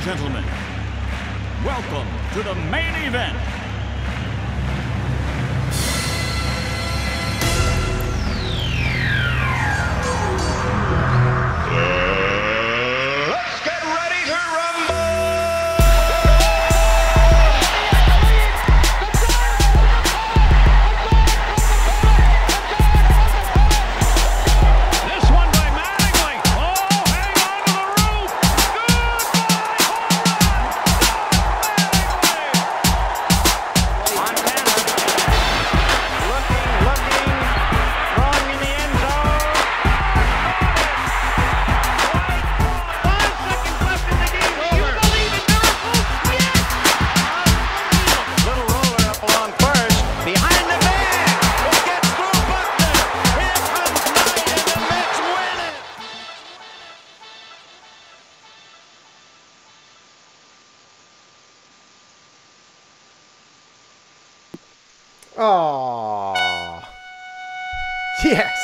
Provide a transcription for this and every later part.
and gentlemen, welcome to the main event. Let's get ready to rumble! This one by Mattingly. Oh, hang on to the roof. Montana looking, throwing in the end zone. 5 seconds left in the game. Do you believe in miracles? Yes! Little roller up along first. Behind the man. It gets through Buckner. Here comes Knight and the Mets win it. Aww. Yes.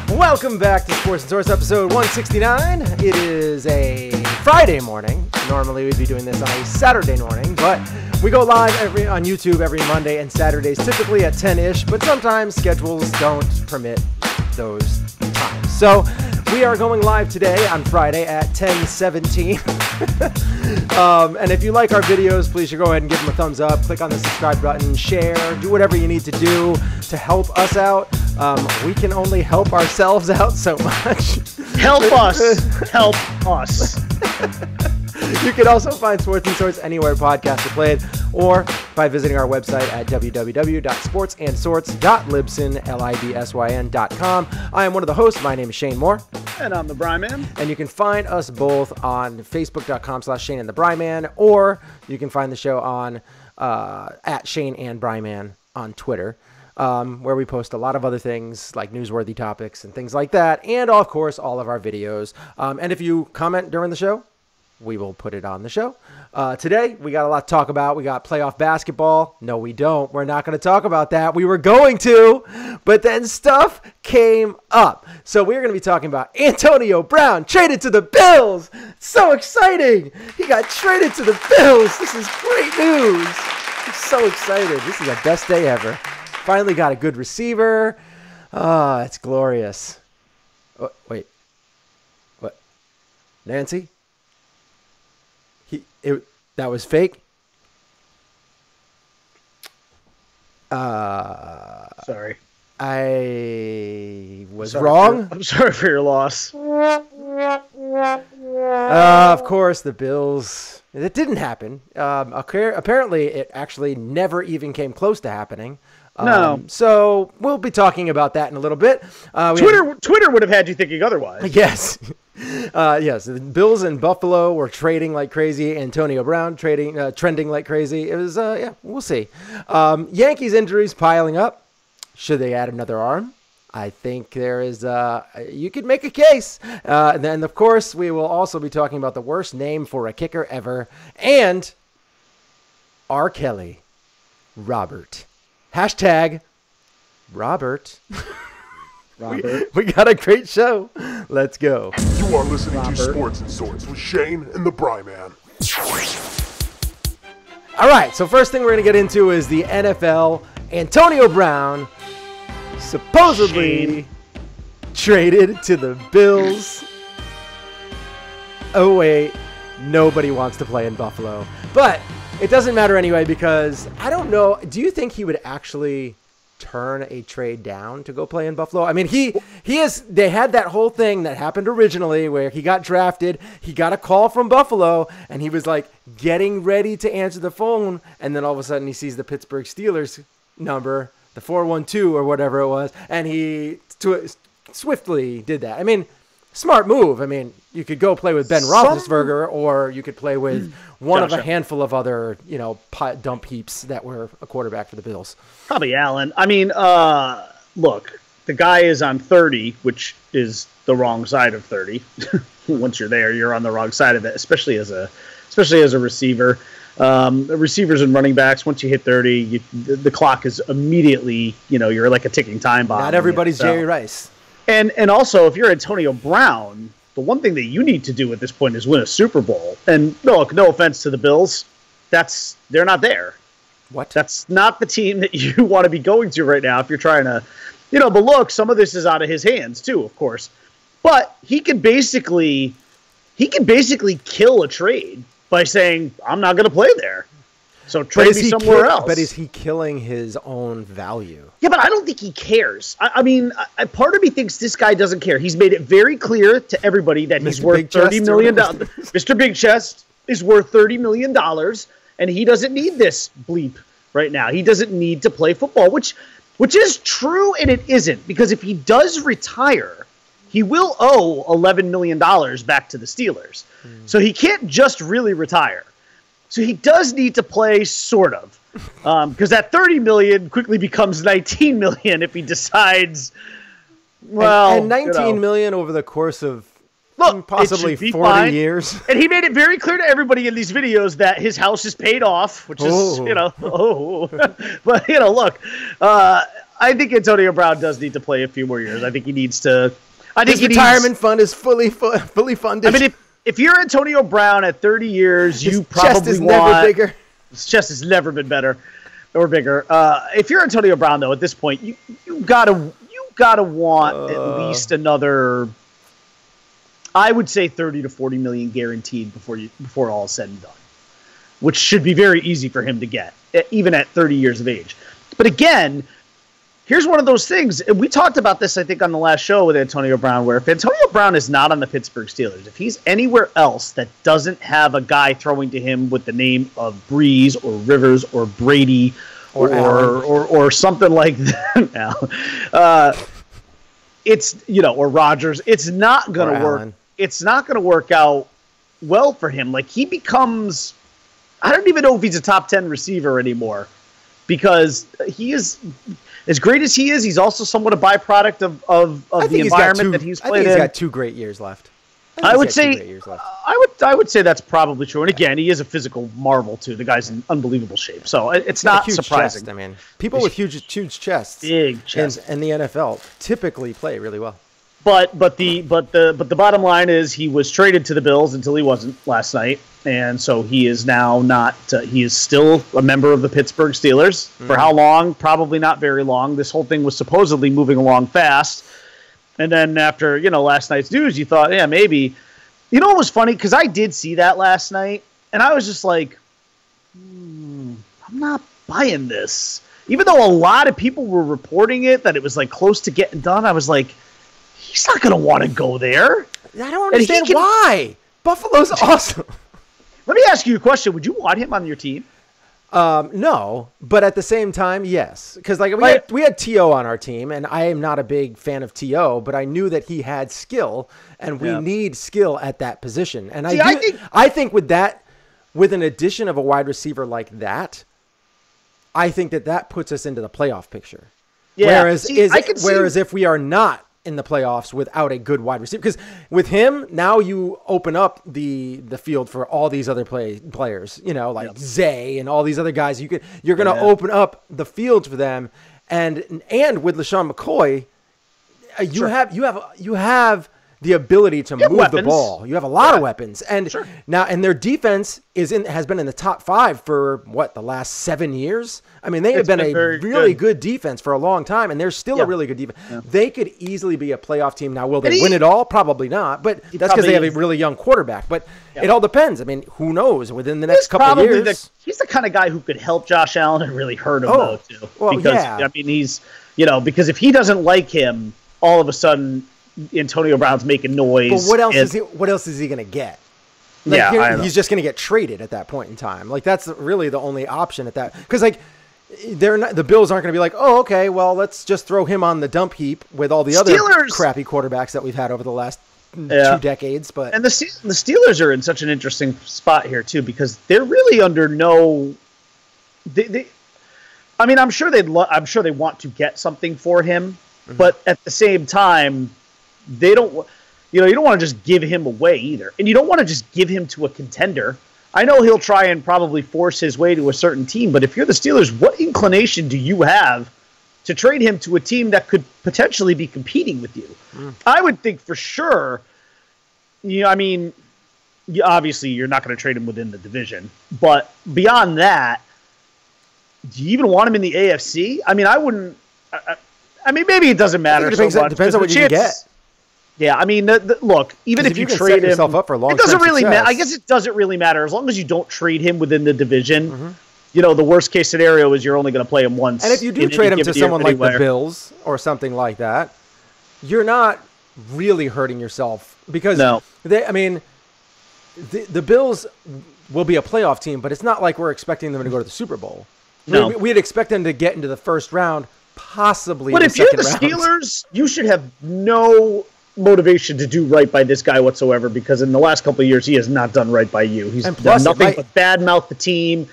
Welcome back to Sports and Source episode 169. It is a Friday morning. Normally we'd be doing this on a Saturday morning, but we go live on YouTube every Monday and Saturdays, typically at 10-ish, but sometimes schedules don't permit those times. So we are going live today on Friday at 10:17. And if you like our videos, please go ahead and give them a thumbs up. Click on the subscribe button, share, do whatever you need to do to help us out. We can only help ourselves out so much. Help us. Help us. You can also find Sports and Sorts anywhere podcasts are played, or by visiting our website at www.sportsandsorts.libsyn.com. I am one of the hosts. My name is Shane Moore. And I'm the Bry Man. And you can find us both on Facebook.com/Shane and the Bry Man, or you can find the show on at Shane and Bry Man on Twitter, where we post a lot of other things like newsworthy topics and things like that, and of course all of our videos. And if you comment during the show, we will put it on the show. Today, we got a lot to talk about. We got playoff basketball. No, we don't. We're not going to talk about that. We were going to, but then stuff came up. So we're going to be talking about Antonio Brown traded to the Bills. So exciting. He got traded to the Bills. This is great news. I'm so excited. This is the best day ever. Finally got a good receiver. Oh, it's glorious. Oh, wait. What? Nancy? That was fake. Sorry. I was wrong. I'm sorry for your loss. Of course, the Bills. It didn't happen. Apparently, it actually never even came close to happening. No. So we'll be talking about that in a little bit. Twitter would have had you thinking otherwise. Yes. Yes. The Bills and Buffalo were trading like crazy. Antonio Brown trending like crazy. It was, yeah, we'll see. Yankees injuries piling up. Should they add another arm? I think there is, you could make a case. And then, of course, we will also be talking about the worst name for a kicker ever. And R. Kelly. Robert. Hashtag Robert. Robert. We got a great show. Let's go. You are listening to Sports and Sorts with Shane and the Bry Man. All right, so first thing we're going to get into is the NFL. Antonio Brown supposedly traded to the Bills. Oh, wait. Nobody wants to play in Buffalo. But it doesn't matter anyway because I don't know. Do you think he would actually turn a trade down to go play in Buffalo? I mean, they had that whole thing that happened originally where he got drafted, he got a call from Buffalo, and he was like getting ready to answer the phone, and then all of a sudden he sees the Pittsburgh Steelers number, the 412 or whatever it was, and he swiftly did that. I mean, smart move. I mean, you could go play with Ben Roethlisberger, or you could play with one of a handful of other, dump heaps that were a quarterback for the Bills. Probably Allen. I mean, look, the guy is on 30, which is the wrong side of 30. Once you're there, you're on the wrong side of it, especially as a receiver. Receivers and running backs, once you hit 30, the clock is immediately, you're like a ticking time bomb. Not everybody's Jerry Rice. And also, if you're Antonio Brown, the one thing that you need to do at this point is win a Super Bowl. And look, no offense to the Bills, they're not there. What? That's not the team that you want to be going to right now if you're trying to, but look, some of this is out of his hands too, of course. But he can basically kill a trade by saying, I'm not going to play there. So trade me somewhere else. But is he killing his own value? Yeah, but I don't think he cares. I mean, part of me thinks this guy doesn't care. He's made it very clear to everybody that he's worth $30 million. Mr. Big Chest is worth $30 million, and he doesn't need this bleep right now. He doesn't need to play football, which is true and it isn't. Because if he does retire, he will owe $11 million back to the Steelers. So he can't just really retire. So he does need to play, sort of, because that $30 million quickly becomes $19 million if he decides. Well, and $19 million over the course of possibly 40 years. And he made it very clear to everybody in these videos that his house is paid off, which is But look, I think Antonio Brown does need to play a few more years. I think he needs to. His retirement fund is fully funded. I mean, if you're Antonio Brown at 30 years, you probably chest is never bigger. His chest has never been better or bigger. If you're Antonio Brown, though, at this point, you gotta want at least another, I would say, 30 to 40 million guaranteed before all is said and done, which should be very easy for him to get, even at 30 years of age. But again, here's one of those things, and we talked about this, I think, on the last show with Antonio Brown, where if Antonio Brown is not on the Pittsburgh Steelers, if he's anywhere else that doesn't have a guy throwing to him with the name of Breeze or Rivers or Brady or something like that, it's, or Rodgers, it's not going to work. It's not going to work out well for him. Like, he becomes, I don't even know if he's a top 10 receiver anymore, because he is, as great as he is, he's also somewhat a byproduct of the environment that he's played in. I think he's got 2 great years left. I would say that's probably true. And again, he is a physical marvel too. The guy's in unbelievable shape, so it's not surprising. Chest, I mean, people with huge chests, big chests, in the NFL typically play really well. But the bottom line is he was traded to the Bills until he wasn't last night, and so he is now not. He is still a member of the Pittsburgh Steelers. For how long? Probably not very long. This whole thing was supposedly moving along fast, and then after last night's news, you thought, yeah, maybe. It was funny because I did see that last night, and I was just like, I'm not buying this. Even though a lot of people were reporting it, that it was like close to getting done, I was like, he's not going to want to go there. I don't understand why. Buffalo's awesome. Let me ask you a question. Would you want him on your team? No, but at the same time, yes. Because we had T.O. on our team, and I am not a big fan of T.O., but I knew that he had skill, and we need skill at that position. And I think with an addition of a wide receiver like that, I think that puts us into the playoff picture. Yeah. Whereas if we are not in the playoffs without a good wide receiver, because with him now you open up the field for all these other players, Zay and all these other guys. You're going to open up the field for them, and with LaShawn McCoy, you have the ability to move the ball. You have a lot of weapons, and and their defense has been in the top 5 for the last 7 years. I mean, they have been a really good defense for a long time, and they're still a really good defense. Yeah. They could easily be a playoff team. Now, will they win it all? Probably not, but that's because they have a really young quarterback. But it all depends. I mean, who knows? Within the next couple of years, he's the kind of guy who could help Josh Allen and really hurt him, though, too. Well, because I mean, he's because if he doesn't like him, all of a sudden Antonio Brown's making noise. But what else is he going to get? He's just going to get traded at that point in time. Like, that's really the only option at that, because the Bills aren't going to be like, oh, okay, well, let's just throw him on the dump heap with all the other crappy quarterbacks that we've had over the last 2 decades. But the Steelers are in such an interesting spot here too, because they're really under no. I mean, I'm sure they want to get something for him, but at the same time, they don't. You don't want to just give him away either, and you don't want to just give him to a contender. I know he'll try and probably force his way to a certain team, but if you're the Steelers, what inclination do you have to trade him to a team that could potentially be competing with you? I would think for sure I mean, obviously you're not going to trade him within the division, but beyond that, do you even want him in the AFC? I mean, I wouldn't. I mean, maybe it doesn't matter so much. Depends on what you can get. Yeah, I mean, look, even if you trade him, yourself up for it doesn't really matter. I guess it doesn't really matter as long as you don't trade him within the division. You know, the worst case scenario is you're only going to play him once. And if you do trade him to someone like the Bills or something like that, you're not really hurting yourself because the Bills will be a playoff team, but it's not like we're expecting them to go to the Super Bowl. No, we'd expect them to get into the first round, possibly. But if you're the Steelers, you should have no motivation to do right by this guy whatsoever, because in the last couple of years he has not done right by you. He's done nothing but badmouth the team,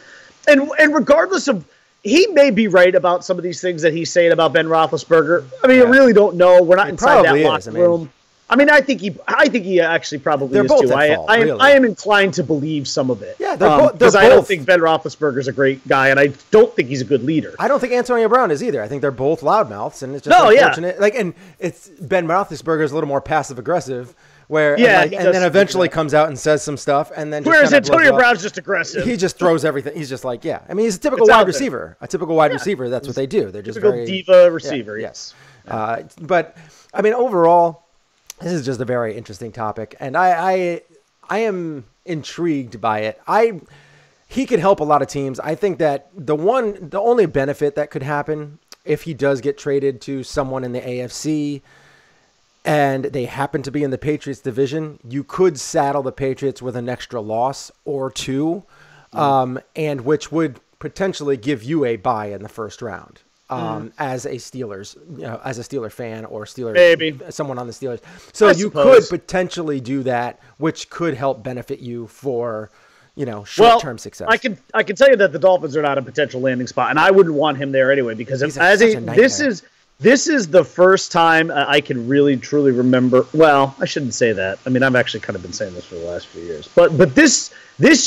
and regardless of, he may be right about some of these things that he's saying about Ben Roethlisberger. I mean, I really don't know. We're not inside that locker room. I mean, I think he actually probably is too. I am inclined to believe some of it. Yeah, because I don't think Ben Roethlisberger is a great guy, and I don't think he's a good leader. I don't think Antonio Brown is either. I think they're both loudmouths, and it's just unfortunate. Like, and it's Ben Roethlisberger is a little more passive aggressive, where and then eventually comes out and says some stuff, and then whereas Antonio Brown's just aggressive. He just throws everything. He's just like, I mean, he's a typical wide receiver. A typical wide receiver. That's what they do. They're just very diva receiver. Yes. But I mean, overall, this is just a very interesting topic, and I am intrigued by it. He could help a lot of teams. I think that the only benefit that could happen if he does get traded to someone in the AFC and they happen to be in the Patriots division, you could saddle the Patriots with an extra loss or two, and which would potentially give you a bye in the first round. As a Steelers, as a Steeler fan or someone on the Steelers. So you could potentially do that, which could help benefit you for, short-term success. I can tell you that the Dolphins are not a potential landing spot, and I wouldn't want him there anyway, because this is the first time I can really truly remember. Well, I shouldn't say that. I mean, I've actually kind of been saying this for the last few years, but this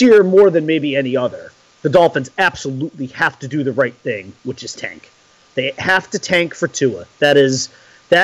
year more than maybe any other, the Dolphins absolutely have to do the right thing, which is tank. They have to tank for Tua. That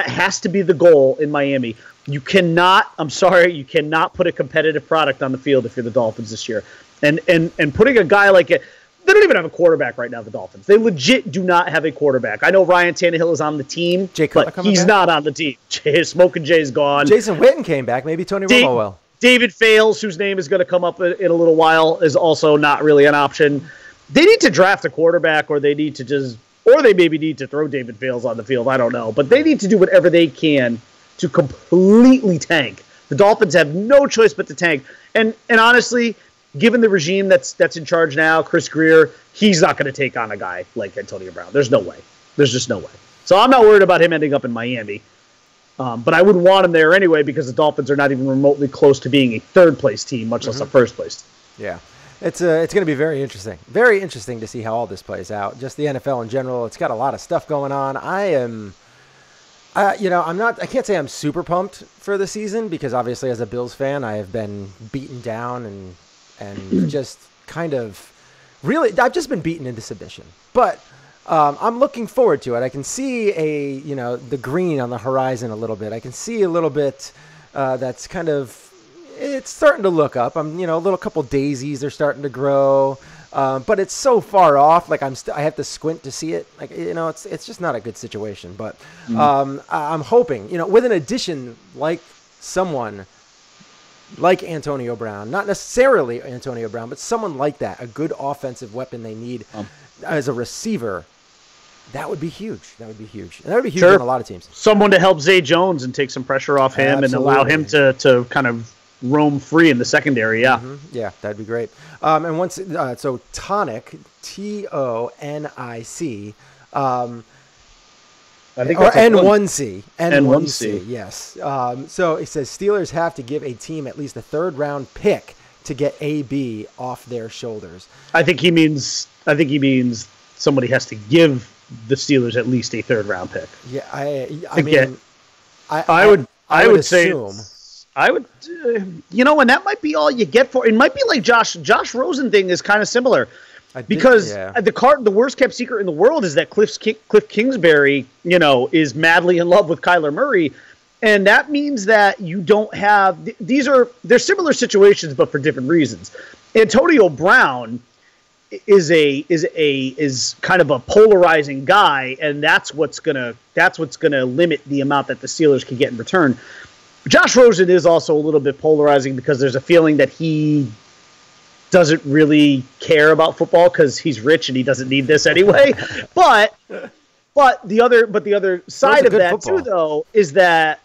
has to be the goal in Miami. You cannot put a competitive product on the field if you're the Dolphins this year. And putting a guy like it, they don't even have a quarterback right now, the Dolphins. They legit do not have a quarterback. I know Ryan Tannehill is on the team, but he's not on the team. Smoking Jay's gone. Jason Witten came back. Maybe Tony Romo will. David Fales, whose name is going to come up in a little while, is also not really an option. They need to draft a quarterback, or they need to just... Or they maybe need to throw David Fales on the field. I don't know. But they need to do whatever they can to completely tank. The Dolphins have no choice but to tank. And honestly, given the regime that's in charge now, Chris Greer, he's not going to take on a guy like Antonio Brown. There's no way. There's just no way. So I'm not worried about him ending up in Miami. But I wouldn't want him there anyway, because the Dolphins are not even remotely close to being a third-place team, much less a first-place team. Yeah. It's going to be very interesting. Very interesting to see how all this plays out. Just the NFL in general. It's got a lot of stuff going on. I can't say I'm super pumped for the season, because obviously as a Bills fan, I have been beaten down and just kind of really, I've just been beaten into submission. But I'm looking forward to it. I can see the green on the horizon a little bit. I can see a little bit that's kind of, it's starting to look up. I'm, a little couple daisies are starting to grow, but it's so far off. Like I have to squint to see it. Like, it's just not a good situation. But I'm hoping, with an addition like someone like Antonio Brown, not necessarily Antonio Brown, but someone like that, a good offensive weapon they need as a receiver. That would be huge. And that would be huge on a lot of teams. Someone to help Zay Jones and take some pressure off him and allow him to kind of roam free in the secondary. Yeah. Yeah, that'd be great. And once, so Tonic, Tonic, I think or N1C. N1C. Yes. So it says Steelers have to give a team at least a third-round pick to get AB off their shoulders. I think he means somebody has to give the Steelers at least a third-round pick. Yeah, I would assume. Say I would, and that might be all you get for it. Might be like Josh Rosen thing is kind of similar, because the worst kept secret in the world is that Cliff Kingsbury, is madly in love with Kyler Murray, And that means that you don't have they're similar situations, but for different reasons. Antonio Brown is kind of a polarizing guy, and that's what's gonna limit the amount that the Steelers can get in return. Josh Rosen is also a little bit polarizing because there's a feeling that he doesn't really care about football because he's rich and he doesn't need this anyway. But the other side of that football, too, though, is that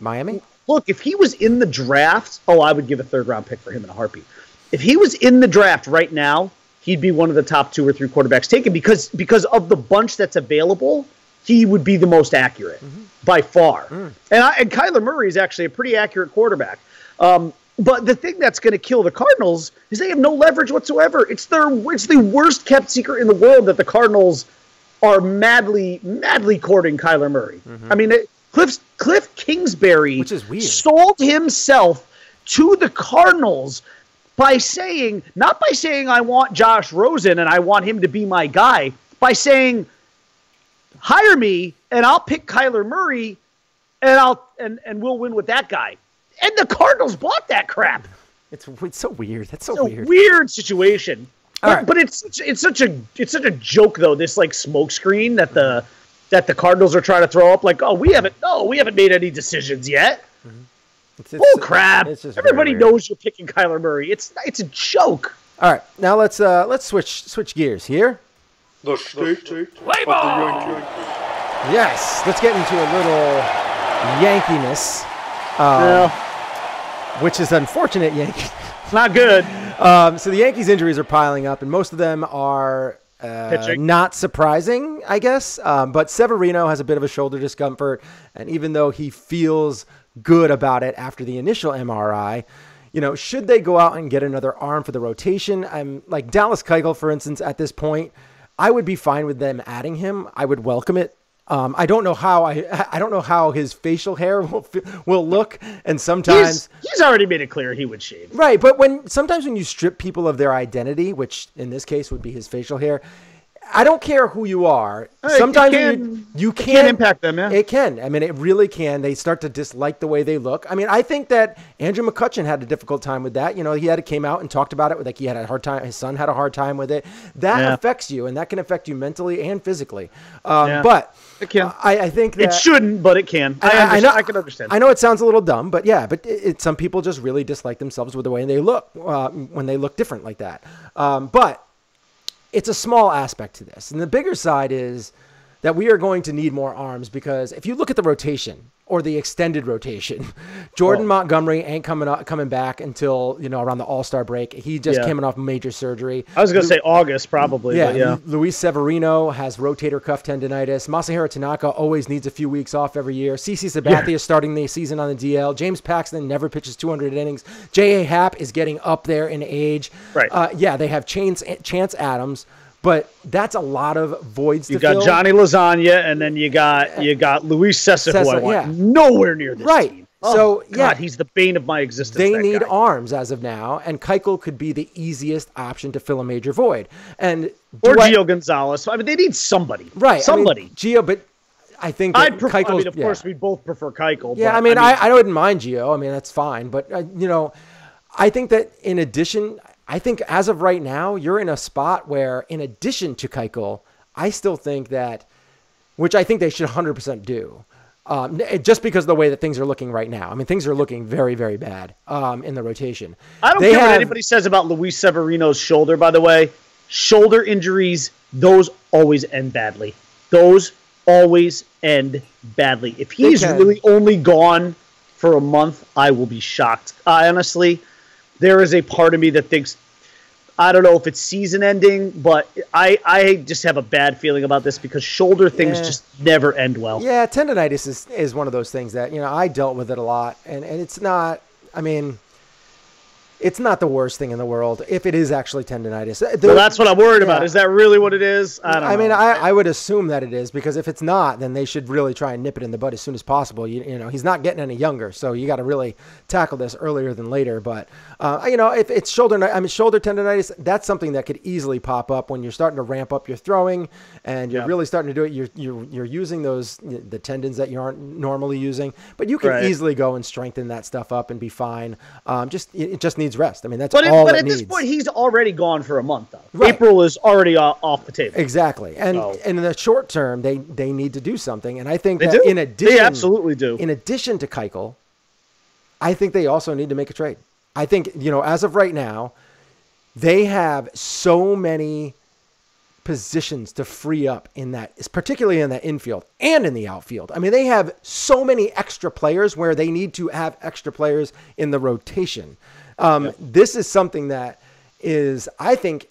Miami. Look, if he was in the draft, I would give a 3rd-round pick for him in a heartbeat. If he was in the draft right now, he'd be one of the top 2 or 3 quarterbacks taken because of the bunch that's available. He would be the most accurate by far. And Kyler Murray is actually a pretty accurate quarterback. But the thing that's going to kill the Cardinals is they have no leverage whatsoever. It's the worst kept secret in the world that the Cardinals are madly courting Kyler Murray. I mean, Cliff Kingsbury, which is weird, sold himself to the Cardinals by saying, not by saying I want Josh Rosen and I want him to be my guy, by saying, hire me and I'll pick Kyler Murray and we'll win with that guy. And the Cardinals bought that crap. It's so weird. That's so weird. Weird situation. Right. But it's such a joke though. This like smoke screen that the Cardinals are trying to throw up. Like, we haven't made any decisions yet. Bull crap! Everybody knows you're picking Kyler Murray. It's a joke. All right, now let's switch gears here. The state of the Yankees. Yes, let's get into a little Yankiness, which is unfortunate. Yankee, not good. So the Yankees' injuries are piling up, and most of them are not surprising, I guess. But Severino has a bit of a shoulder discomfort, and even though he feels good about it after the initial MRI, should they go out and get another arm for the rotation? I'm like Dallas Keuchel, for instance, at this point, I would be fine with them adding him. I would welcome it. I don't know how I don't know how his facial hair will look, and sometimes he's already made it clear he would shave. Right, but sometimes when you strip people of their identity, which in this case would be his facial hair, I don't care who you are. Sometimes you can impact them. Yeah, it can. I mean, it really can. They start to dislike the way they look. I mean, I think that Andrew McCutchen had a difficult time with that. He came out and talked about it. Like he had a hard time. His son had a hard time with it. That affects you, and that can affect you mentally and physically. But it can. I think that it shouldn't, but it can. I can understand. I know it sounds a little dumb, but some people just really dislike themselves with the way they look when they look different like that. But it's a small aspect to this. And the bigger side is that we are going to need more arms because if you look at the rotation or the extended rotation, Jordan Montgomery ain't coming back until, around the All-Star break. He just came off major surgery. I was going to say August probably. Yeah. Luis Severino has rotator cuff tendonitis. Masahiro Tanaka always needs a few weeks off every year. CC Sabathia is starting the season on the DL. James Paxton never pitches 200 innings. J.A. Happ is getting up there in age. Right. They have Chance Adams. But that's a lot of voids to fill. You got Johnny Lasagna, and then you got Luis Cessa, who I want nowhere near this team. God, he's the bane of my existence. They need arms as of now, and Keuchel could be the easiest option to fill a major void. Or Gio Gonzalez. I mean, they need somebody. Right. Somebody. Gio, but I think that Keuchel. Of course, we both prefer Keuchel. Yeah, but, I wouldn't mind Gio. I mean, that's fine. But, I think that in addition, I think as of right now, you're in a spot where, in addition to Keuchel, I still think that, which I think they should 100% do, just because of the way that things are looking right now. I mean, things are looking very, very bad in the rotation. I don't care what anybody says about Luis Severino's shoulder, by the way. Shoulder injuries, those always end badly. Those always end badly. If he's really only gone for a month, I will be shocked. Honestly, there is a part of me that thinks, I don't know if it's season ending, but I just have a bad feeling about this because shoulder things just never end well. Yeah, tendonitis is one of those things that, I dealt with it a lot. And it's not, I mean, it's not the worst thing in the world if it is actually tendonitis. Well, that's what I'm worried about. Is that really what it is? I don't know. I mean, I would assume that it is, because if it's not, then they should really try and nip it in the bud as soon as possible. You know, he's not getting any younger, so you got to really tackle this earlier than later. But you know, if it's shoulder tendonitis, that's something that could easily pop up when you're starting to ramp up your throwing and you're really starting to do it. You're using the tendons that you aren't normally using, but you can easily go and strengthen that stuff up and be fine. It just needs rest. I mean, that's all it needs. But at this point, he's already gone for a month, though. Right. April is already off the table. Exactly. And in the short term, they need to do something. And I think that they absolutely do. In addition to Keuchel, I think they also need to make a trade. I think, you know, as of right now, they have so many positions to free up in that, particularly in the infield and in the outfield. I mean, they have so many extra players where they need to have extra players in the rotation. This is something that is, I think,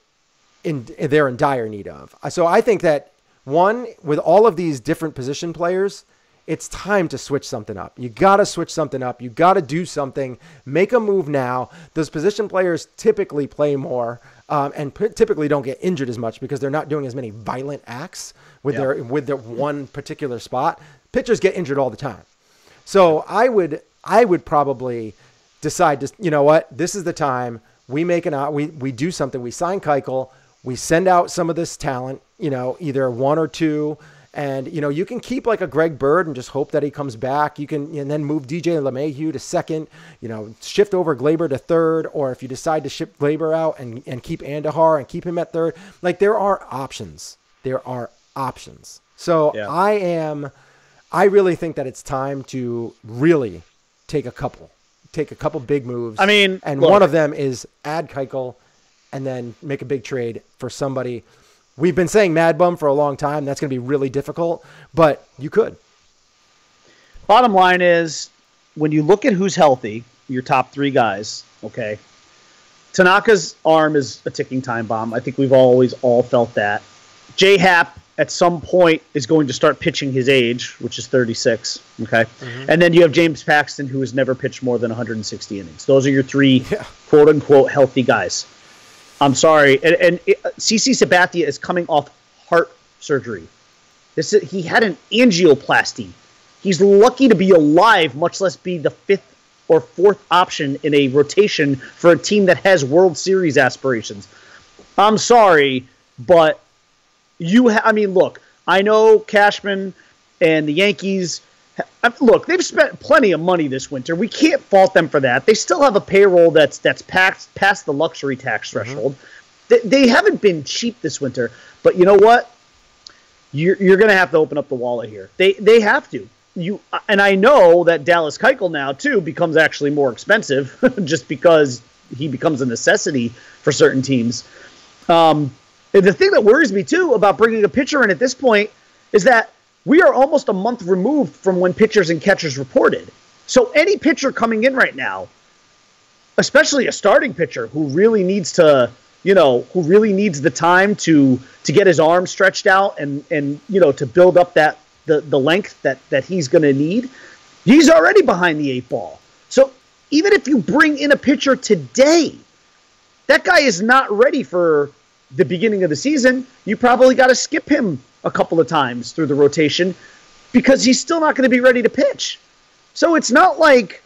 they're in dire need of. So I think that, one, with all of these different position players, it's time to switch something up. You got to switch something up. You got to do something. Make a move now. Those position players typically play more and typically don't get injured as much because they're not doing as many violent acts with their one particular spot. Pitchers get injured all the time. So I would probably decide to, you know what, this is the time we make we do something. We sign Keuchel. We send out some of this talent, you know, either one or two. And, you know, you can keep like a Greg Bird and just hope that he comes back. You can, and then move DJ LeMahieu to second, you know, shift over Glaber to third. Or if you decide to ship Glaber out and keep Andahar and keep him at third, like there are options. So I really think that it's time to really take a couple big moves. I mean, and one of them is add Keuchel and then make a big trade for somebody. We've been saying Mad Bum for a long time. That's going to be really difficult, but you could. Bottom line is, when you look at who's healthy, your top three guys, okay, Tanaka's arm is a ticking time bomb. I think we've always all felt that. J-Hap, at some point, is going to start pitching his age, which is 36, okay? Mm-hmm. And then you have James Paxton, who has never pitched more than 160 innings. Those are your three, quote-unquote, healthy guys. I'm sorry. And CC Sabathia is coming off heart surgery. He had an angioplasty. He's lucky to be alive, much less be the fifth or fourth option in a rotation for a team that has World Series aspirations. I'm sorry, but look, I know Cashman and the Yankees. Look, they've spent plenty of money this winter. We can't fault them for that. They still have a payroll that's past the luxury tax threshold. Mm-hmm. They haven't been cheap this winter. But you know what? You're going to have to open up the wallet here. They have to. And I know that Dallas Keuchel now, too, becomes actually more expensive just because he becomes a necessity for certain teams. The thing that worries me, too, about bringing a pitcher in at this point is that we are almost a month removed from when pitchers and catchers reported. So any pitcher coming in right now, especially a starting pitcher who really needs to, who really needs the time to get his arm stretched out and to build up that the length that he's going to need, he's already behind the 8 ball. So even if you bring in a pitcher today, that guy is not ready for the beginning of the season. You probably got to skip him a couple of times through the rotation because he's still not going to be ready to pitch. So it's not like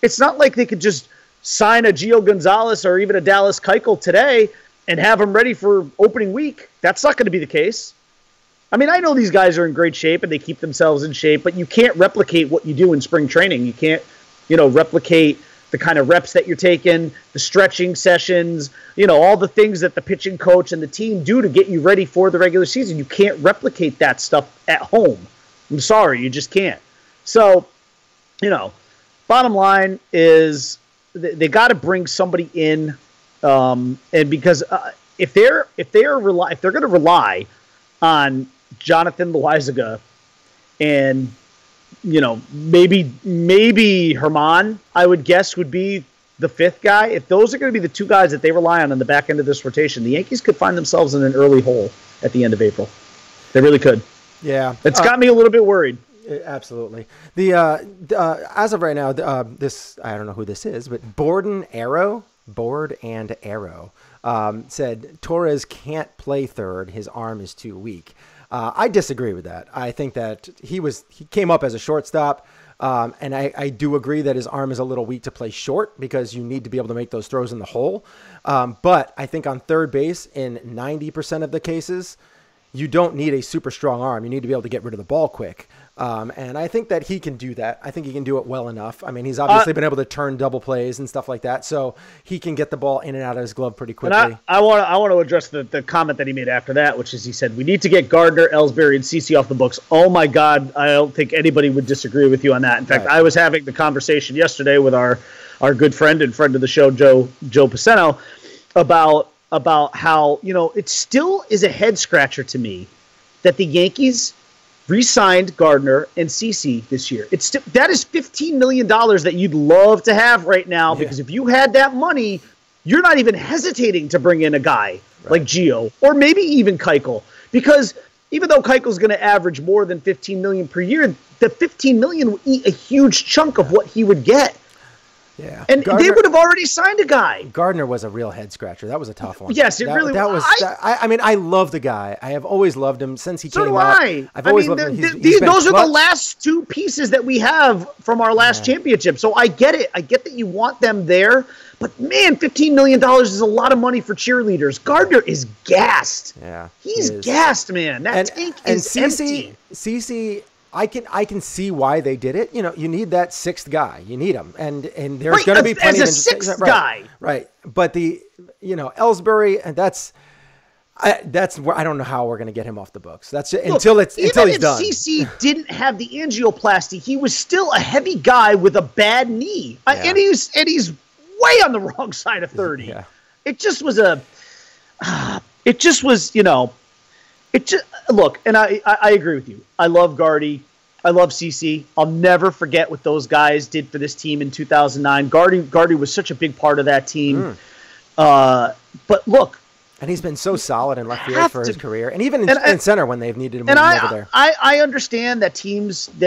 they could just sign a Gio Gonzalez or even a Dallas Keuchel today and have him ready for opening week. That's not going to be the case. I mean, I know these guys are in great shape and they keep themselves in shape, but you can't replicate what you do in spring training. You can't, replicate the kind of reps that you're taking, the stretching sessions, all the things that the pitching coach and the team do to get you ready for the regular season. You can't replicate that stuff at home. I'm sorry, you just can't. So, bottom line is they got to bring somebody in, and because if they're going to rely on Jonathan Loaizaga and maybe Herman, I would guess, would be the fifth guy. If those are going to be the two guys that they rely on the back end of this rotation, the Yankees could find themselves in an early hole at the end of April. They really could. Yeah. It's got me a little bit worried. Absolutely. As of right now, this, I don't know who this is, but Borden Arrow Board and Arrow said Torres can't play third. His arm is too weak. I disagree with that. I think that he came up as a shortstop. And I do agree that his arm is a little weak to play short because you need to be able to make those throws in the hole. But I think on third base, in 90% of the cases, you don't need a super strong arm. You need to be able to get rid of the ball quick. And I think that he can do that. I think he can do it well enough. I mean, he's obviously been able to turn double plays and stuff like that. So he can get the ball in and out of his glove pretty quickly. And I want to address the comment that he made after that, which is he said, we need to get Gardner, Ellsbury, and CC off the books. Oh, my God. I don't think anybody would disagree with you on that. In fact, I was having the conversation yesterday with our good friend and friend of the show, Joe Paceno, about how, it still is a head scratcher to me that the Yankees re-signed Gardner and CC this year. That is $15 million that you'd love to have right now, because if you had that money, you're not even hesitating to bring in a guy like Gio or maybe even Keuchel, because even though Keuchel's going to average more than $15 million per year, the $15 million would eat a huge chunk of what he would get. Yeah, and they would have already signed a guy. Gardner was a real head scratcher. That was a tough one. Yes, it really was. I mean, I love the guy. I have always loved him since he came up. So do I. I've always loved him. Those are the last two pieces that we have from our last championship. So I get it. I get that you want them there. But, man, $15 million is a lot of money for cheerleaders. Gardner is gassed. Yeah, he's gassed, man. That tank is empty. CC, I can see why they did it. You need that sixth guy. You need him, and there's going to be plenty as a sixth guy, right? But Ellsbury, and that's where I don't know how we're going to get him off the books. Until he's done. Even if CC didn't have the angioplasty, he was still a heavy guy with a bad knee, and he's way on the wrong side of 30. Yeah. It just was look, and I agree with you. I love Gardy. I love CC. I'll never forget what those guys did for this team in 2009. Gardy was such a big part of that team. But look. And he's been so solid in left field for his career. And even in center when they've needed him over there. I understand that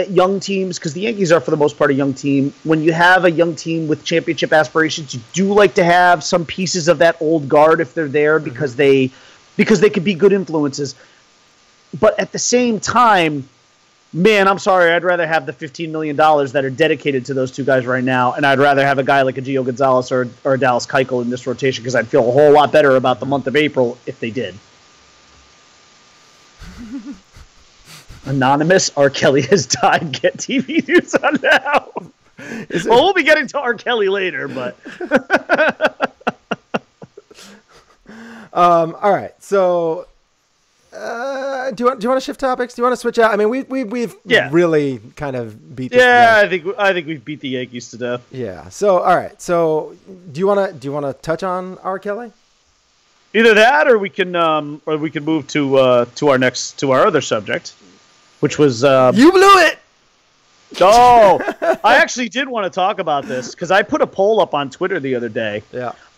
young teams, because the Yankees are for the most part a young team. When you have a young team with championship aspirations, you do like to have some pieces of that old guard if they're there because they could be good influences. But at the same time, man, I'm sorry, I'd rather have the $15 million that are dedicated to those two guys right now, and I'd rather have a guy like a Gio Gonzalez or a Dallas Keuchel in this rotation, because I'd feel a whole lot better about the month of April if they did. Anonymous, R. Kelly has died. Get TV news on now. Well, we'll be getting to R. Kelly later, but... all right, so... do you want to shift topics? Do you want to switch out? I mean, we've really kind of beat this. Yeah, I think we've beat the Yankees to death. Yeah. So all right. So do you want to touch on R. Kelly? Either that, or we can move to our other subject, which was you blew it. Oh, I actually did want to talk about this because I put a poll up on Twitter the other day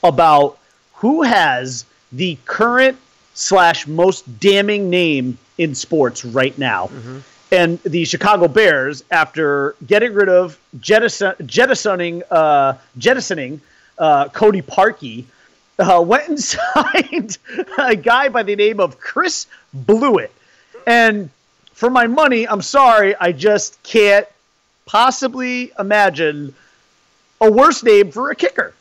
about who has the current / most damning name in sports right now. Mm-hmm. And the Chicago Bears, after getting rid of jettisoning Cody Parkey, went and signed a guy by the name of Chris Blewitt. And for my money, I'm sorry, I just can't possibly imagine a worse name for a kicker.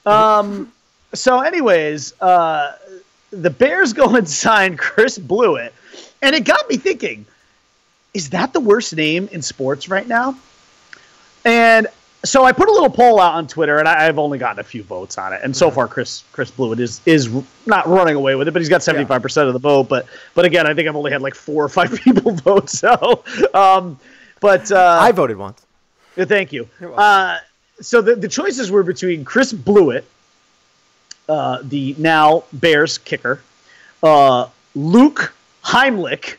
So anyways, the Bears go and sign Chris Blewitt, and it got me thinking, is that the worst name in sports right now? And so I put a little poll out on Twitter, and I've only gotten a few votes on it. And so far, Chris Blewitt is not running away with it, but he's got 75% of the vote. But again, I think I've only had like 4 or 5 people vote. So, I voted once. Thank you. So the choices were between Chris Blewitt, the now Bears kicker, Luke Heimlich,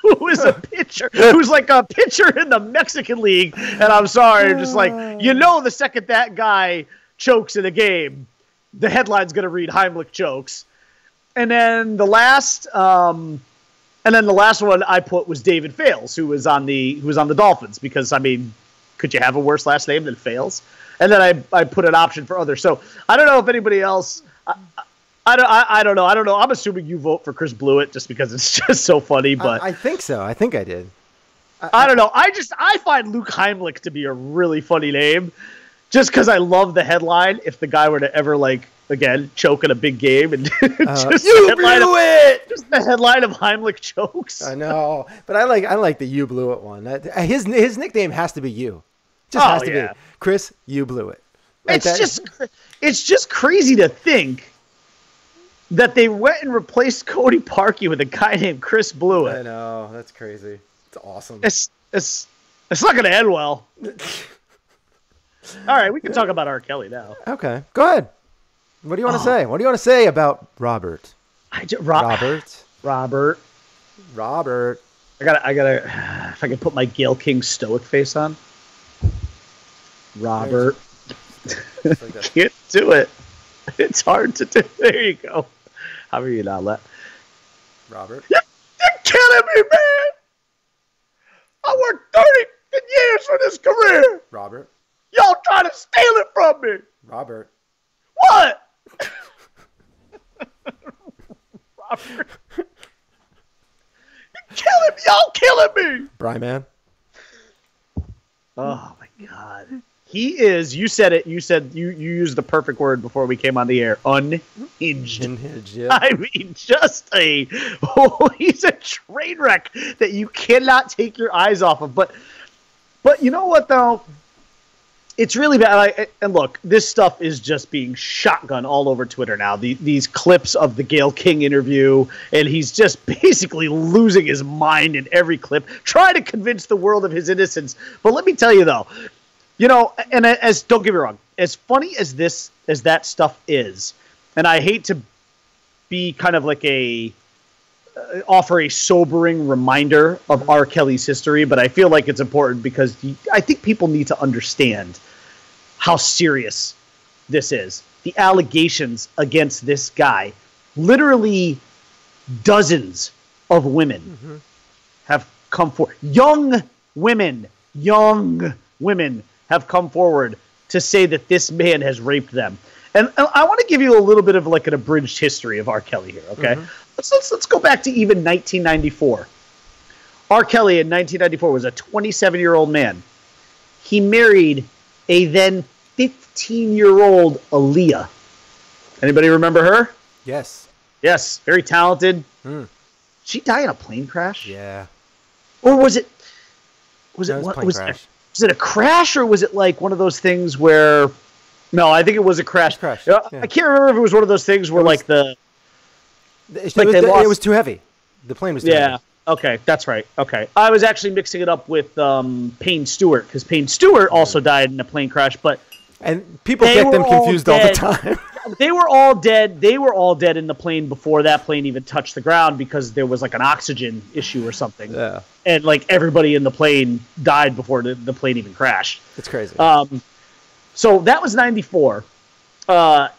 who is a pitcher, who's like a pitcher in the Mexican League. And I'm sorry, just like, the second that guy chokes in a game, the headline's going to read Heimlich chokes. And then the last one I put was David Fales, who was on the Dolphins, because I mean, could you have a worse last name than Fails? And then I put an option for others. So I don't know if anybody else. I don't know. I'm assuming you vote for Chris Blewitt just because it's just so funny. But I think so. I think I did. I don't know. I find Luke Heimlich to be a really funny name, just because I love the headline. If the guy were to ever again choke in a big game and just you blew it. Just the headline of Heimlich chokes. I know, but I like the you blew it one. His nickname has to be you. Just has to be Chris. You blew it. It's just crazy to think that they went and replaced Cody Parkey with a guy named Chris Blewitt. I know, that's crazy. It's awesome. It's not going to end well. All right, we can talk about R. Kelly now. Okay, go ahead. What do you want to say? What do you want to say about Robert? Robert. I gotta. If I can put my Gayle King stoic face on. Robert. Can't do it. It's hard to do. There you go. How are you not let? Robert. You're killing me, man. I worked 30 years for this career. Robert. Y'all trying to steal it from me. Robert. What? Robert. You're killing me. Y'all killing me. Bryman. Oh, my God. He is, you said it, you used the perfect word before we came on the air, unhinged. Unhinged, yeah. I mean, he's a train wreck that you cannot take your eyes off of. But you know what, though? It's really bad. And look, this stuff is just being shotgun all over Twitter now. These clips of the Gayle King interview, and he's just basically losing his mind in every clip, trying to convince the world of his innocence. But let me tell you, though, you know, and don't get me wrong, as funny as that stuff is, and I hate to be kind of like offer a sobering reminder of R. Kelly's history, but I feel like it's important because I think people need to understand how serious this is. The allegations against this guy, literally dozens of women have come forward. Young women have come forward to say that this man has raped them. And I want to give you a little bit of like an abridged history of R. Kelly here, okay? Let's go back to even 1994. R. Kelly in 1994 was a 27-year-old man. He married a then 15-year-old Aaliyah. Anybody remember her? Yes. Yes, very talented. She died in a plane crash? Yeah. Or was it a crash, or was it like one of those things where? No, I think it was a crash. Yeah. I can't remember if it was one of those things where it was too heavy. The plane was too heavy. Yeah. Okay, that's right. Okay, I was actually mixing it up with Payne Stewart, because Payne Stewart also died in a plane crash, and people get them confused all the time. They were all dead. They were all dead in the plane before that plane even touched the ground, because there was like an oxygen issue or something. Yeah. And like everybody in the plane died before the plane even crashed. It's crazy. So that was 94.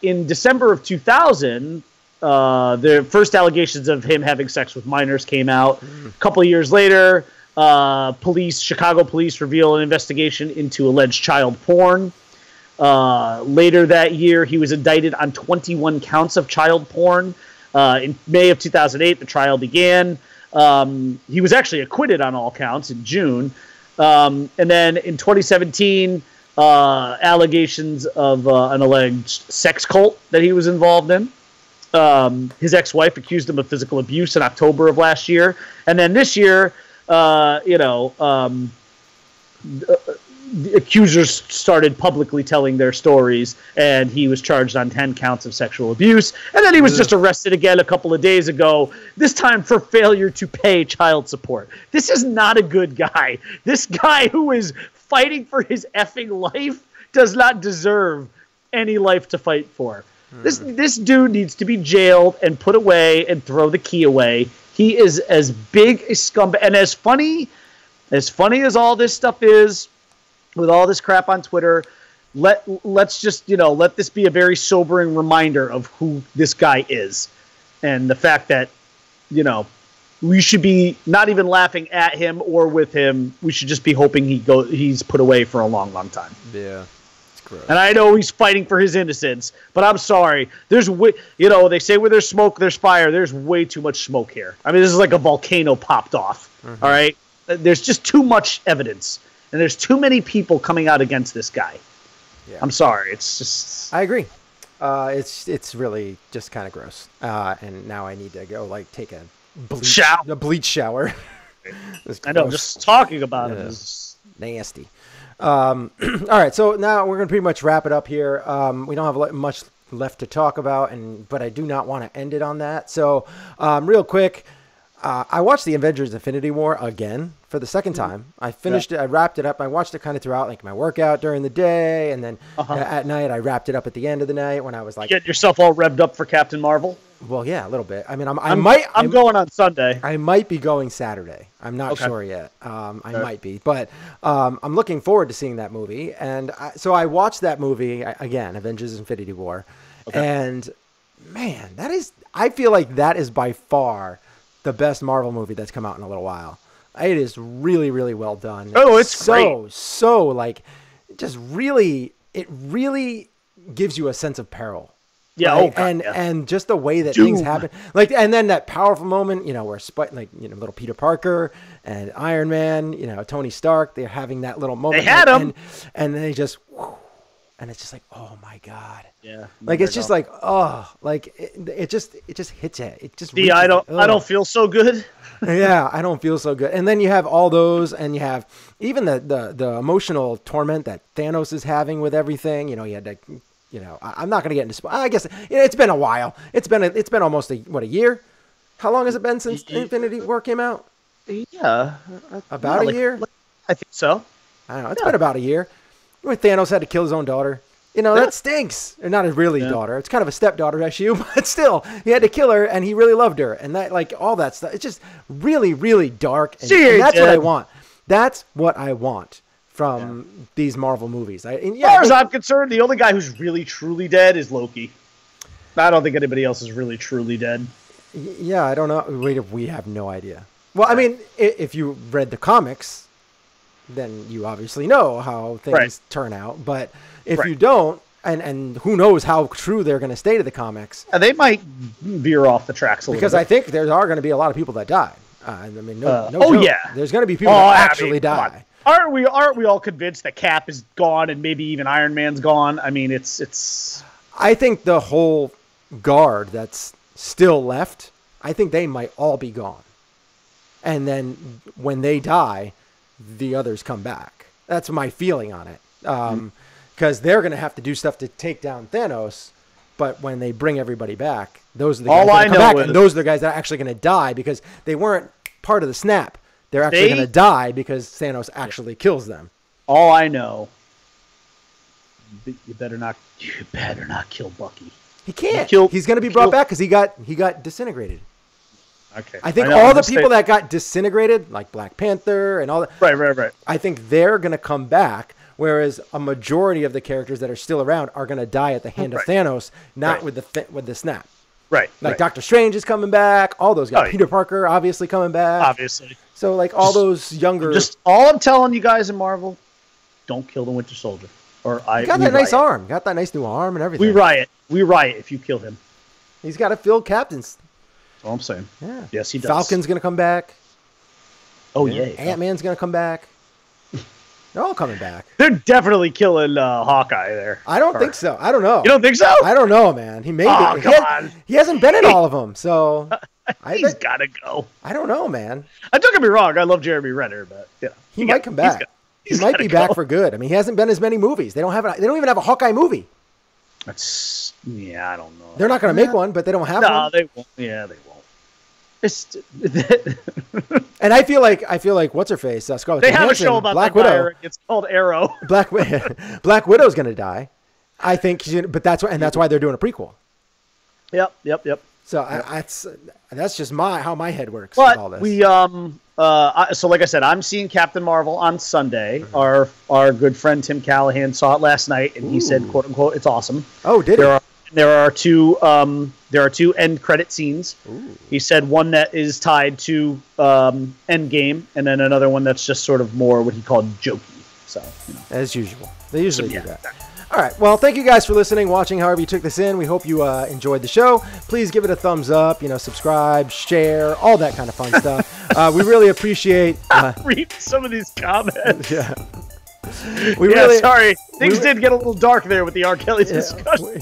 In December of 2000, the first allegations of him having sex with minors came out. A couple of years later, Chicago police reveal an investigation into alleged child porn. Later that year, he was indicted on 21 counts of child porn. In May of 2008, the trial began. He was actually acquitted on all counts in June. And then in 2017, allegations of an alleged sex cult that he was involved in. His ex-wife accused him of physical abuse in October of last year. And then this year, the accusers started publicly telling their stories, and he was charged on 10 counts of sexual abuse. And then he was just arrested again a couple of days ago, this time for failure to pay child support. This is not a good guy. This guy who is fighting for his effing life does not deserve any life to fight for. This dude needs to be jailed and put away and throw the key away. He is as big a scumbag, and as funny as all this stuff is, with all this crap on Twitter, let's just, let this be a very sobering reminder of who this guy is. And the fact that, we should be not even laughing at him or with him. We should just be hoping he's put away for a long, long time. Yeah. It's gross. And I know he's fighting for his innocence, but I'm sorry. There's they say where there's smoke, there's fire. There's way too much smoke here. I mean, this is like a volcano popped off. All right? There's just too much evidence, and there's too many people coming out against this guy. Yeah. I'm sorry. It's just... I agree. It's really just kind of gross. And now I need to go take a bleach shower. I know, just talking about it is nasty. All right, so now we're going to pretty much wrap it up here. We don't have much left to talk about, but I do not want to end it on that. So real quick, I watched the Avengers Infinity War again for the second time. I finished it. I wrapped it up. I watched it kind of throughout my workout during the day, and then at night I wrapped it up at the end of the night when I was get yourself all revved up for Captain Marvel. Well, yeah, a little bit. I mean, I'm going on Sunday. I might be going Saturday. I'm not sure yet. I might be, but I'm looking forward to seeing that movie. And so I watched that movie again, Avengers: Infinity War, and man, I feel like that is by far the best Marvel movie that's come out in a little while. It is really, really well done. Oh, it's great. It really gives you a sense of peril. Yeah, right? And just the way that things happen, and then that powerful moment, where little Peter Parker and Iron Man, Tony Stark, they're having that little moment. They had him, and they just, and it's just like, oh my god, yeah, it's just like, it just hits it. It just. I don't feel so good. Yeah, I don't feel so good. And then you have all those, and you have even the emotional torment that Thanos is having with everything. You had to. I'm not going to get into. I guess it's been a while. It's been almost a year. How long has it been since Infinity War came out? Yeah, about a year. I think so. I don't know. It's been about a year. When Thanos had to kill his own daughter. That stinks. Or not a really daughter. It's kind of a stepdaughter issue, but still, he had to kill her, and he really loved her, and that all that stuff. It's just really, really dark, and that's what I want. That's what I want from these Marvel movies. As far as I'm concerned, the only guy who's really truly dead is Loki. I don't think anybody else is really truly dead. Yeah, I don't know. We have no idea. Well, I mean, if you read the comics, then you obviously know how things turn out. But if you don't, and who knows how true they're going to stay to the comics. They might veer off the tracks a little bit. Because I think there are going to be a lot of people that die. I mean, no joke. There's going to be people that actually die. Aren't we all convinced that Cap is gone and maybe even Iron Man's gone? I mean, it's. I think the whole guard that's still left, I think they might all be gone. And then when they die, the others come back. That's my feeling on it. Because they're going to have to do stuff to take down Thanos. But when they bring everybody back, those are the guys that come back. And those are the guys that are actually going to die because they weren't part of the snap. They're actually going to die because Thanos actually kills them. All I know, you better not kill Bucky. He can't. He's going to be brought back because he got disintegrated. Okay. I think all the people that got disintegrated, like Black Panther and all that. Right. I think they're going to come back, whereas a majority of the characters that are still around are going to die at the hand of Thanos, not with the snap. Right. Doctor Strange is coming back. All those guys. Peter Parker obviously coming back. Obviously. So all those younger. All I'm telling you guys in Marvel, don't kill the Winter Soldier. He got that nice arm. Got that nice new arm and everything. We riot if you kill him. He's got to fill captains. That's all I'm saying. Yeah. Yes, he does. Falcon's gonna come back. Oh yeah. Ant-Man's gonna come back. They're all coming back. They're definitely killing Hawkeye there. I don't think so. I don't know. You don't think so? I don't know, man. He may be. Come on. He hasn't been in all of them, so he's got to go. I don't know, man. Don't get me wrong. I love Jeremy Renner, but he might come back. He might be back for good. I mean, he hasn't been in as many movies. They don't even have a Hawkeye movie. I don't know. They're not going to make one, but they don't have one. No, they won't. Yeah, they won't. And I feel like what's her face? Scarlett Johansson, have a Johansson, show about Black Widow. It's called Arrow. Black Widow's going to die. I think, but that's why they're doing a prequel. Yep. So that's just how my head works. But with all this. we so like I said, I'm seeing Captain Marvel on Sunday. Mm-hmm. Our good friend Tim Callahan saw it last night, and he said, "quote unquote," it's awesome. Oh, did he? There are two There are 2 end credit scenes. Ooh. He said one that is tied to Endgame, and then another one that's just sort of more what he called jokey. So, as usual, they usually do that. All right. Well, thank you guys for listening, watching, however you took this in. We hope you enjoyed the show. Please give it a thumbs up, subscribe, share, all that kind of fun stuff. We really appreciate read some of these comments. Yeah. Sorry. Things did get a little dark there with the R. Kelly discussion.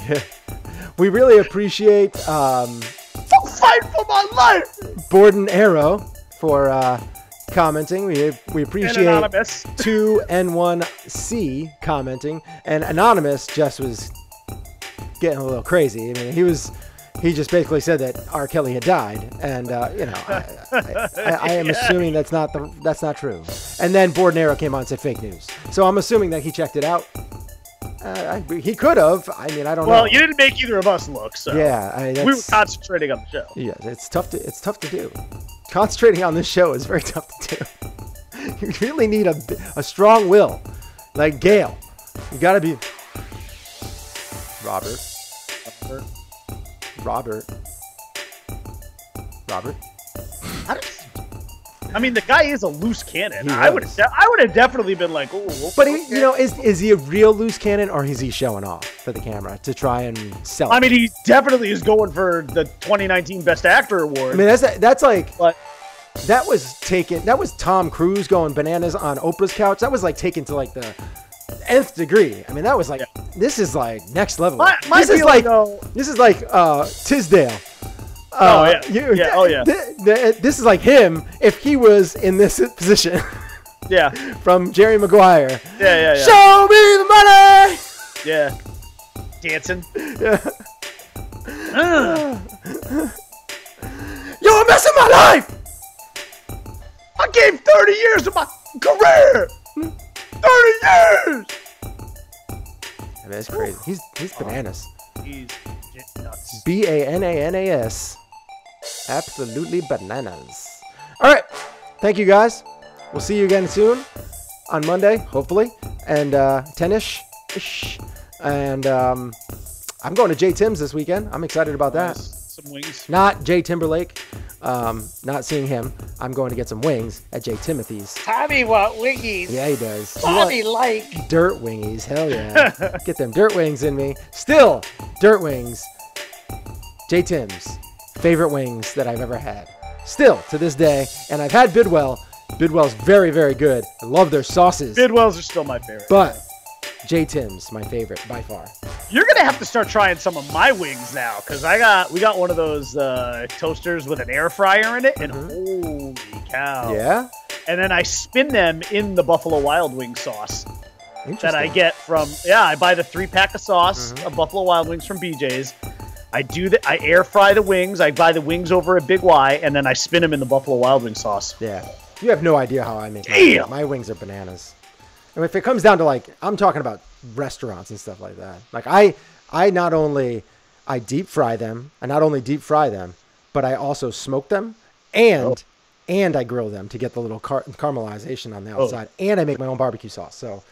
We really appreciate fight for my life. Borden Arrow for commenting. We appreciate 2N1C commenting, and Anonymous just was getting a little crazy. I mean, he just basically said that R. Kelly had died, and I am assuming that's not true. And then Borden Arrow came on and said fake news. So I'm assuming that he checked it out. He could have. I mean, I don't know. Well, you didn't make either of us look, so yeah, we were concentrating on the show. Yeah, it's tough to do. Concentrating on this show is very tough to do. You really need a strong will, like Gayle. You got to be Robert. I mean, the guy is a loose cannon. I would have definitely been like, "Oh." But is he a real loose cannon, or is he showing off for the camera to try and sell it? I mean, he definitely is going for the 2019 Best Actor award. I mean, that's like. But that was Tom Cruise going bananas on Oprah's couch. That was like taken to like the nth degree. I mean, that was like this is like next level. This is like Tisdale. This is like him if he was in this position. Yeah. From Jerry Maguire. Yeah. Show me the money. Yeah. Dancing. Yeah. You're messing my life. I gave 30 years of my career. 30 years. I mean, it's crazy. He's bananas. He's nuts. BANANAS. Absolutely bananas. All right. Thank you, guys. We'll see you again soon on Monday, hopefully, and 10-ish. And I'm going to J. Tim's this weekend. I'm excited about that. Some wings. Not Jay Timberlake. Not seeing him. I'm going to get some wings at J. Timothy's. Tommy want wingies. Yeah, he does. Tommy like dirt wingies. Hell yeah. Get them dirt wings in me. Still, dirt wings. J. Tim's. Favorite wings that I've ever had. Still, to this day. And I've had Bidwell. Bidwell's very, very good. I love their sauces. Bidwell's are still my favorite. But J. Tim's, my favorite by far. You're gonna have to start trying some of my wings now, because we got one of those toasters with an air fryer in it, and holy cow! Yeah. And then I spin them in the Buffalo Wild Wing sauce that I get from I buy the 3-pack of sauce of Buffalo Wild Wings from BJ's. I air fry the wings. I buy the wings over at Big Y, and then I spin them in the Buffalo Wild Wing sauce. Yeah. You have no idea how I make my wings are bananas. And if it comes down to I'm talking about restaurants and stuff like that. Like I not only deep fry them, but I also smoke them and I grill them to get the little caramelization on the outside. And I make my own barbecue sauce. So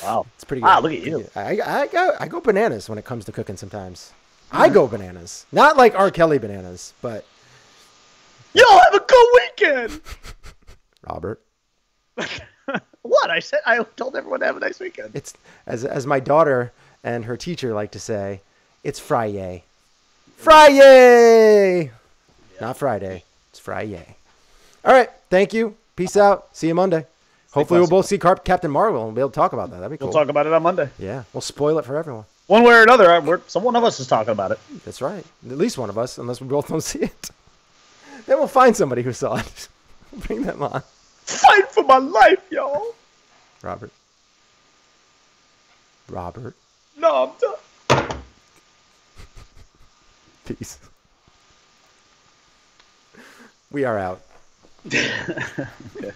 wow, it's pretty good. Wow, look at you. I go bananas when it comes to cooking sometimes. I go bananas. Not like R. Kelly bananas, but y'all have a good weekend. Robert. What? I told everyone to have a nice weekend. It's as my daughter and her teacher like to say, it's Friday. Friday! Yeah. Not Friday. It's Friday. All right. Thank you. Peace out. See you Monday. Hopefully we'll both see Captain Marvel and be able to talk about that. That'd be cool. We'll talk about it on Monday. Yeah. We'll spoil it for everyone. One way or another, one of us is talking about it. That's right. At least one of us, unless we both don't see it. Then we'll find somebody who saw it. Bring them on. Fight for my life, y'all. Robert. No, I'm done. Peace. We are out. Okay.